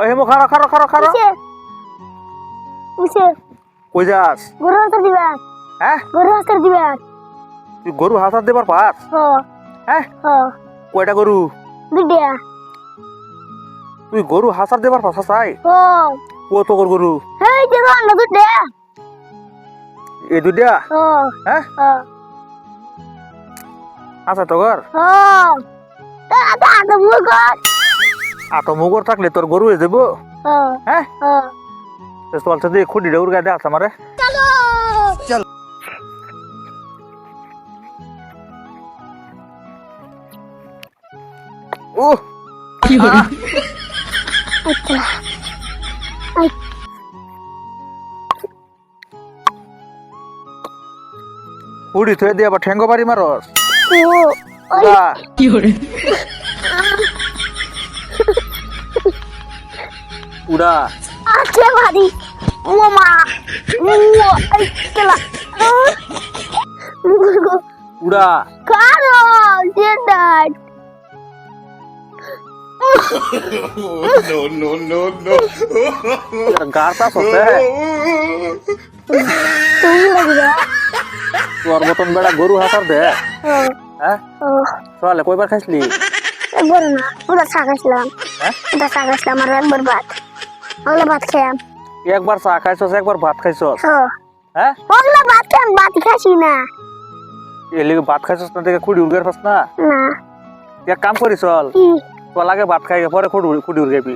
ওই হেমো খারো খারো খারো খারো কিসে কই যাস গরু হাসার দিবা হ্যাঁ গরু হাসার দিবা তুই গরু হাসার দেবার পাস হ্যাঁ কয়টা গরু দুইটা তুই গরু হাসার দেবার পাস হাসাই কত গরু এই যে রান্না দুইটা এই দুইটা হ্যাঁ আচ্ছা তোর আতো মুগর থাকলে তোর গরু হয়ে যাবো হ্যাঁ চলছে দিয়ে খুঁটি ডেউর গায়ে দেখ আমারে চল ও কি হলো খুঁড়ি থয়ে দিয়ে আবার ঠেঙ্গো বাড়ি মারস কি হলো উড়া আছে ভারী মামা এই কেলা উড়া কারো জেডাট no. গারটা সতে তোর মতন বেড়া গরু হাসার দে হ্যাঁ চলে কয়বার খাইছলি একবার না ওটা সাকাইছিলাম হ্যাঁ ওটা সাকাইছিলাম আর একবার ভাত ওগুলো ভাত খেলাম একবার চা খাইছস একবার ভাত খাইছস হ্যাঁ ওগুলো ভাত খেলাম ভাত খাইছি না এলি ভাত খাইছস না দেখে খুঁড়ি উড়গার পাস না না এক কাম করি চল তোর লাগে ভাত খাই পরে খুঁড়ি উড়গাবি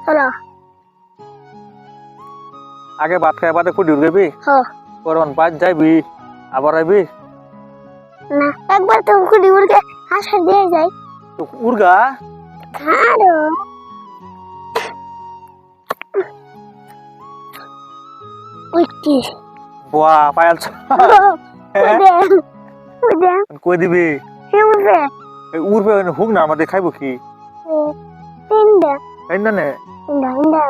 চলো আগে ভাত খাই বাদে খুঁড়ি উড়গাবি পরে বাদ যাইবি আবার আইবি না একবার তো খুঁড়ি উড়গে হাসা দিয়ে যাই তো উড়গা খাড়ো উঠি বাহ পায়াল কই দিবি উড়বে উড়বে হুক না আমাদের খাইব কি তিনটা হেন্দা নে তিনটা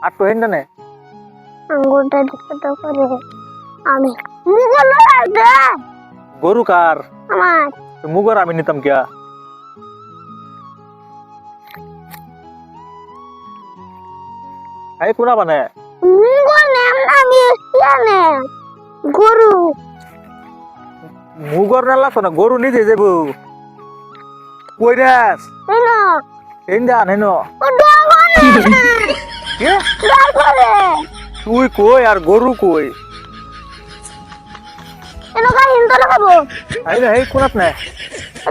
আর তো হেন্দা নে আঙ্গুরটা দিতে করে আমি মুগল লাগবে গরু কার আমার মুগর আমি নিতাম কিয়া এই কোনা বানে মুগল নাম আমি জানে গরু মুগর না লাগতো না গরু নিজে যাব কই রাস এনো হেন্দা নেনো ও ডগনে কি ডগনে তুই কই আর গরু কই এনো কা হিন্দো লাগাবো আই না এই কোনাত না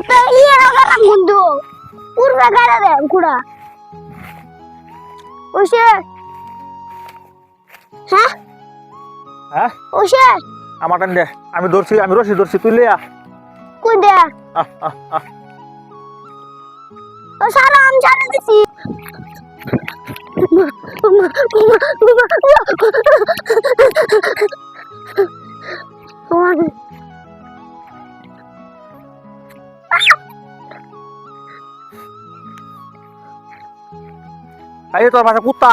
তো ইয়ে লাগালাম গুন্দু উড়বে গাড়া দে গুড়া ওসে হ্যাঁ হ্যাঁ ওসে আমার টান দে আমি ধরছি আমি রশি ধরছি তুই লে আ কই দে আহ, আহ, আহ। ও সারা আম ছাড়ে দিছি এই তোর পাশে কুত্তা